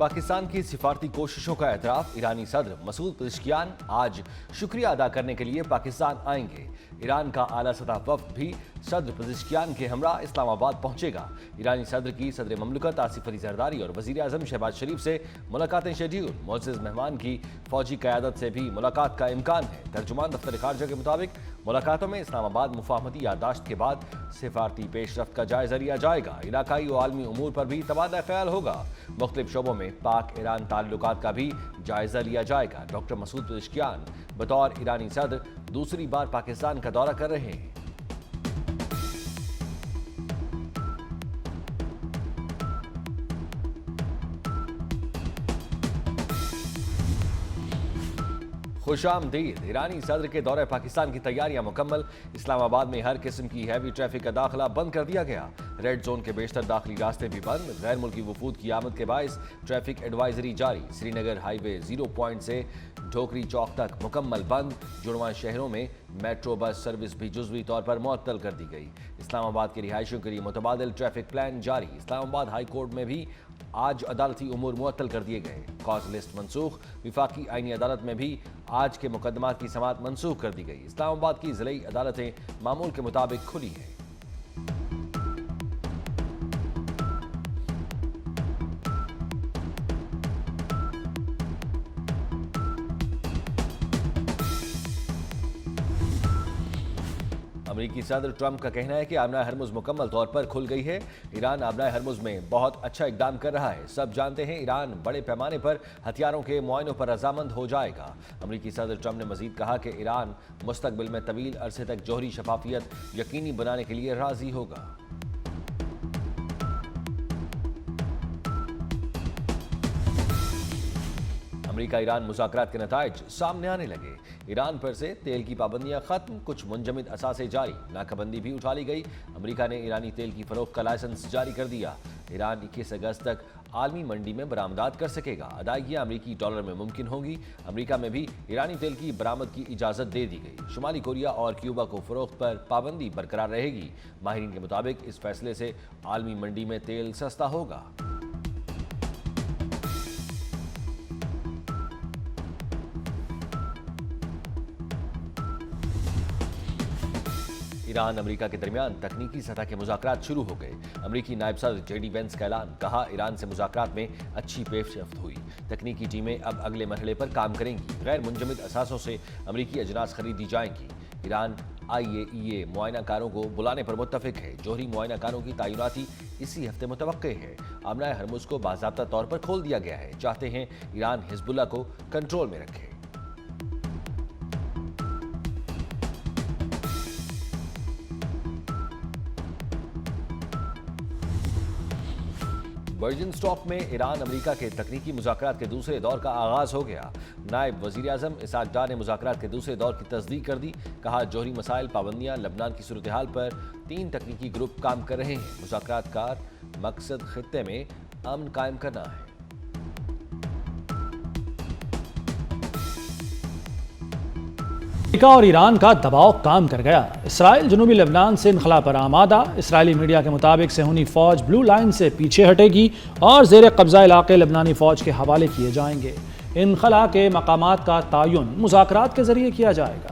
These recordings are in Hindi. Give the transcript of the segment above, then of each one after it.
पाकिस्तान की सिफारती कोशिशों का एतराफ। ईरानी सदर मसूद पेज़ेश्कियान आज शुक्रिया अदा करने के लिए पाकिस्तान आएंगे। ईरान का आला सतह वफ्द भी सदर पेज़ेश्कियान के हमरा इस्लामाबाद पहुंचेगा। ईरानी सदर की सदर ममलकत आसिफ अली ज़रदारी और वज़ीर आज़म शहबाज शरीफ से मुलाकातें शेड्यूल। मुअज़्ज़ज़ मेहमान की फौजी क़यादत से भी मुलाकात का इम्कान है। तर्जुमान दफ्तर खारजा के मुताबिक मुलाकातों में इस्लामाबाद मुफाहमती यादाश्त के बाद सिफारती पेशरफ्त का जायजा लिया जाएगा। इलाकाई और आलमी उमूर पर भी तबादला ख्याल होगा। मुख्तलिफ शोबों में पाक ईरान ताल्लुकात का भी जायजा लिया जाएगा। डॉक्टर मसूद पेज़ेश्कियान बतौर ईरानी सदर दूसरी बार पाकिस्तान का दौरा कर रहे हैं। खुशामदीद। ईरानी सदर के दौरे पाकिस्तान की तैयारियां मुकम्मल। इस्लामाबाद में हर किस्म की हैवी ट्रैफिक का दाखिला बंद कर दिया गया। रेड जोन के बेशतर दाखिली रास्ते भी बंद। गैर मुल्की वफूद की आमद के बायस ट्रैफिक एडवाइजरी जारी। श्रीनगर हाईवे 0 पॉइंट से ढोकरी चौक तक मुकम्मल बंद। जुड़वां शहरों में मेट्रो बस सर्विस भी जुज़वी तौर पर मुअत्तल कर दी गई। इस्लामाबाद के रिहायशियों के लिए मुतबादिल ट्रैफिक प्लान जारी। इस्लामाबाद हाई कोर्ट में भी आज अदालती उमूर मुअत्तल कर दिए गए। कॉज लिस्ट मनसूख। विफाकी आईनी अदालत में भी आज के मुकदमात की समाअत मनसूख कर दी गई। इस्लामाबाद की ज़िलई अदालतें मामूल के मुताबिक खुली हैं। अमरीकी सदर ट्रंप का कहना है कि आबनाए हरमुज़ मुकम्मल तौर पर खुल गई है। ईरान आबनाए हरमुज़ में बहुत अच्छा इक़दाम कर रहा है। सब जानते हैं ईरान बड़े पैमाने पर हथियारों के मुआयनों पर रजामंद हो जाएगा। अमरीकी सदर ट्रंप ने मजीद कहा कि ईरान मुस्तकबिल में तवील अरसे तक जौहरी शफाफियत यकीनी बनाने के लिए राजी होगा। अमरीका ईरान मुज़ाकरात के नताइज सामने आने लगे। ईरान पर से तेल की पाबंदियां खत्म, कुछ मुंजमद असासे जारी। नाकाबंदी भी उठा ली गई। अमरीका ने ईरानी तेल की फरोख्त का लाइसेंस जारी कर दिया। ईरान 21 अगस्त तक आलमी मंडी में बरामदात कर सकेगा। अदायगियां अमरीकी डॉलर में मुमकिन होंगी। अमरीका में भी ईरानी तेल की बरामद की इजाज़त दे दी गई। शुमाली कोरिया और क्यूबा को फरोख्त पर पाबंदी बरकरार रहेगी। माहिरीन के मुताबिक इस फैसले से आलमी मंडी में तेल सस्ता होगा। ईरान अमरीका के दरमियान तकनीकी सतह के मुज़ाकरात शुरू हो गए। अमरीकी नायब सदर जेडी वेंस का ऐलान। कहा, ईरान से मुज़ाकरात में अच्छी पेशरफ्त हुई। तकनीकी टीमें अब अगले मरहले पर काम करेंगी। गैर मुंजमद असासों से अमरीकी अजनास खरीदी जाएंगी। ईरान IAEA मुआयनाकारों को बुलाने पर मुत्तफिक है। जोहरी मुआयनाकारों की तैनाती इसी हफ्ते मुतवक्के है। आबनाए हरमुज़ को बाज़ाब्ता तौर पर खोल दिया गया है। चाहते हैं ईरान हिज़्बुल्लाह को कंट्रोल में रखे। वर्जिन स्टॉक में ईरान अमरीका के तकनीकी मुज़ाकरात के दूसरे दौर का आगाज़ हो गया। नायब वज़ीर आज़म इसहाक डार ने मुज़ाकरात के दूसरे दौर की तस्दीक कर दी। कहा, जोहरी मसाइल, पाबंदियां, लबनान की सूरत हाल पर 3 तकनीकी ग्रुप काम कर रहे हैं। मुज़ाकरात का मकसद खित्ते में अमन कायम करना है। अमेरिका और ईरान का दबाव काम कर गया। इसराइल जनूबी लेबनान से इनखला पर आमादा। इसराइली मीडिया के मुताबिक सेहूनी फौज ब्लू लाइन से पीछे हटेगी और जेर कब्जा इलाके लेबनानी फौज के हवाले किए जाएंगे। इनखला के मकामात का तयन मुज़ाकरात के जरिए किया जाएगा।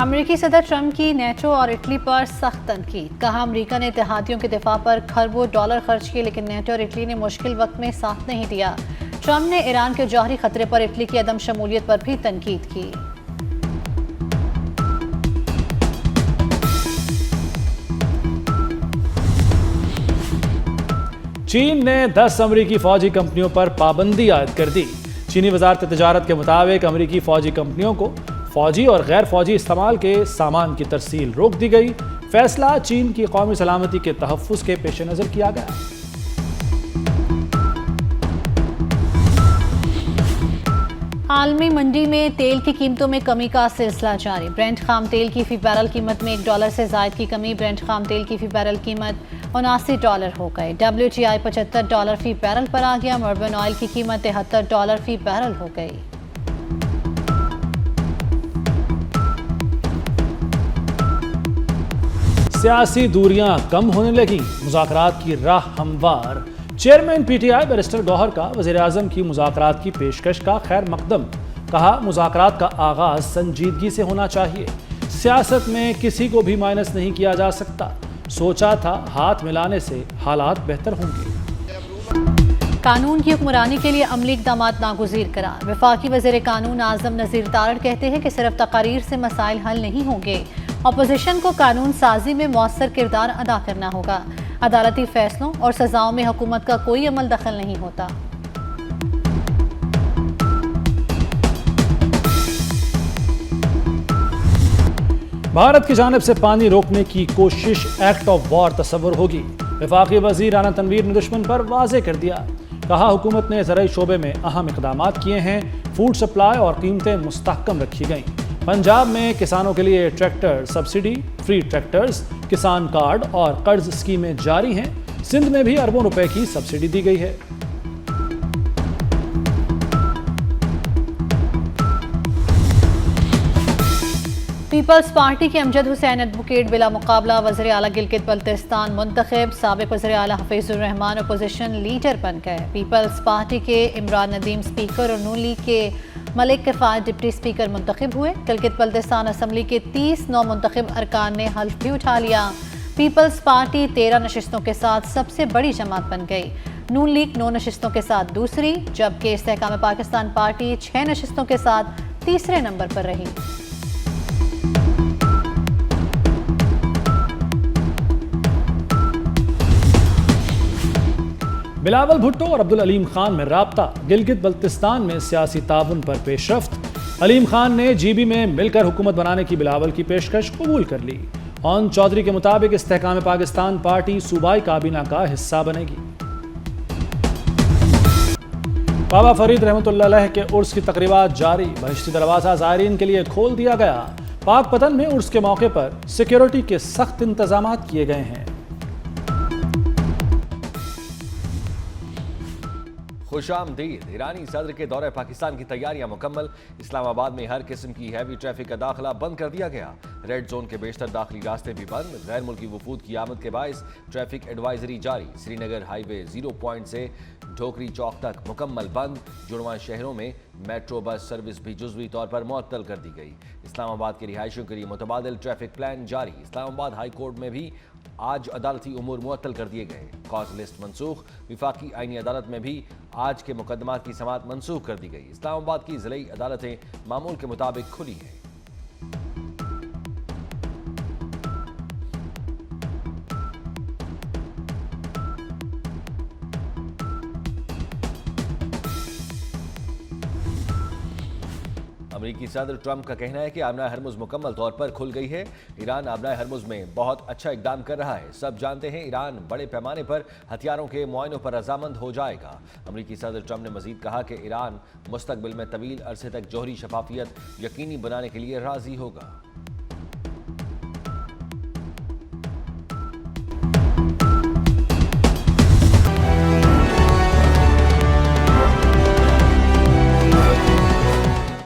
अमरीकी सदर ट्रंप की नेटो और इटली पर सख्त तनकीद। कहा, अमरीका ने इत्तेहादियों के दिफा पर खरबों डॉलर खर्च किए, लेकिन नेटो और इटली ने मुश्किल वक्त में साथ नहीं दिया। ट्रंप ने ईरान के जौहरी खतरे पर इटली की अदम शमूलियत पर भी तनकीद की। चीन ने 10 अमरीकी फौजी कंपनियों पर पाबंदी आयद कर दी। चीनी वजारत तिजारत के मुताबिक अमरीकी फौजी कंपनियों को फौजी और गैर फौजी इस्तेमाल के सामान की तरसील रोक दी गई। फैसला चीन की कौमी सलामती के तहफ़्फ़ुज़ के पेश नज़र किया गया। आलमी मंडी में तेल की कीमतों में कमी का सिलसिला जारी। ब्रेंट खाम तेल की फी बैरल कीमत में $1 से जायद की कमी। ब्रेंट खाम तेल की फी बैरल कीमत $79 हो गई। WTI $75 फी बैरल पर आ गया। मर्बन ऑयल की कीमत $73 फी बैरल हो गई। सियासी दूरियां कम होने लगी, मुज़ाकरात की राह हमवार। चेयरमैन पीटीआई बैरिस्टर गौहर का वज़ीर आज़म की मुज़ाकरात की पेशकश का खैर मकदम। कहा, मुज़ाकरात का आगाज संजीदगी से होना चाहिए। सियासत में किसी को भी माइनस नहीं किया जा सकता। सोचा था हाथ मिलाने से हालात बेहतर होंगे। कानून की हुक्मरानी के लिए अमली इक़दाम नागुज़ीर करार। वफाकी वज़ीर कानून आज़म नज़ीर तारड़ कहते हैं कि सिर्फ तकारीर से मसाइल हल नहीं होंगे, अपोजिशन को कानून साजी में मौसर किरदार अदा करना होगा। अदालती फैसलों और सजाओं में हुकूमत का कोई अमल दखल नहीं होता। भारत की जानिब से पानी रोकने की कोशिश एक्ट ऑफ वॉर तस्वर होगी। वफाकी वज़ीर राना तनवीर ने दुश्मन पर वाज़े कर दिया। कहा, हुकूमत ने ज़राई शोबे में अहम इक़दामात किए हैं। फूड सप्लाई और कीमतें मुस्तहकम रखी गईं। पंजाब में किसानों के लिए ट्रैक्टर सब्सिडी, फ्री ट्रैक्टर्स, किसान कार्ड और कर्ज स्कीमें जारी हैं। सिंध में भी अरबों रुपए की सब्सिडी दी गई है। पीपल्स पार्टी के अमजद हुसैन एडवोकेट बिला मुकाबला वज़ीर आला गिलगित बल्तिस्तान मुंतखब। साबिक़ वज़ीर आला हफीजुर रहमान अपोजिशन लीडर बन गए। पीपल्स पार्टी के इमरान नदीम स्पीकर और नून लीग के मलिक किफ़ायत डिप्टी स्पीकर मुंतखब हुए। गिलगित बल्तिस्तान असम्बली के 30 नौमुंतखब अरकान ने हल्फ भी उठा लिया। पीपल्स पार्टी 13 नशिस्तों के साथ सबसे बड़ी जमात बन गई। नून लीग 9 नशिस्तों के साथ दूसरी, जबकि इस्तेहकाम पाकिस्तान पार्टी 6 नशिस्तों के साथ तीसरे नंबर पर रही। बिलावल भुट्टो और अब्दुल अलीम खान में राब्ता। गिलगित बल्तिस्तान में सियासी ताउन पर पेशरफ्त। अलीम खान ने जीबी में मिलकर हुकूमत बनाने की बिलावल की पेशकश कबूल कर ली। ओन चौधरी के मुताबिक इस्तेहकाम पाकिस्तान पार्टी सूबाई काबीना का हिस्सा बनेगी। बाबा फरीद रहमतुल्लाह अलैह के उर्स की तकरीबात जारी। बहिश्ती दरवाज़ा ज़ायरीन के लिए खोल दिया गया। पाक पतन में उर्स के मौके पर सिक्योरिटी के सख्त इंतजाम किए गए हैं। खुशामदीद। ईरानी सदर के दौरे पाकिस्तान की तैयारियां मुकम्मल। इस्लामाबाद में हर किस्म की हैवी ट्रैफिक का दाखिला बंद कर दिया गया। रेड जोन के बेशतर दाखिली रास्ते भी बंद। गैर मुल्की वफूद की आमद के बायस ट्रैफिक एडवाइजरी जारी। श्रीनगर हाईवे 0 पॉइंट से ढोकरी चौक तक मुकम्मल बंद। जुड़वा शहरों में मेट्रो बस सर्विस भी जुज़वी तौर पर मुअत्तल कर दी गई। इस्लामाबाद के रिहायशियों के लिए मुतबादिल ट्रैफिक प्लान जारी। इस्लामाबाद हाई कोर्ट में भी आज अदालती उमूर मुअत्तल कर दिए गए। कॉज लिस्ट मनसूख। विफाकी आईनी अदालत में भी आज के मुकदमात की समाअत मनसूख कर दी गई। इस्लामाबाद की ज़िलाई अदालतें मामूल के मुताबिक खुली हैं। अमेरिकी सदर ट्रंप का कहना है कि आबना हरमुज मुकम्मल तौर पर खुल गई है। ईरान आबना हरमुज में बहुत अच्छा इकदाम कर रहा है। सब जानते हैं ईरान बड़े पैमाने पर हथियारों के मुआयनों पर रजामंद हो जाएगा। अमेरिकी सदर ट्रंप ने मजीद कहा कि ईरान मुस्तकबिल में तवील अरसे तक जौहरी शफाफियत यकीनी बनाने के लिए राजी होगा।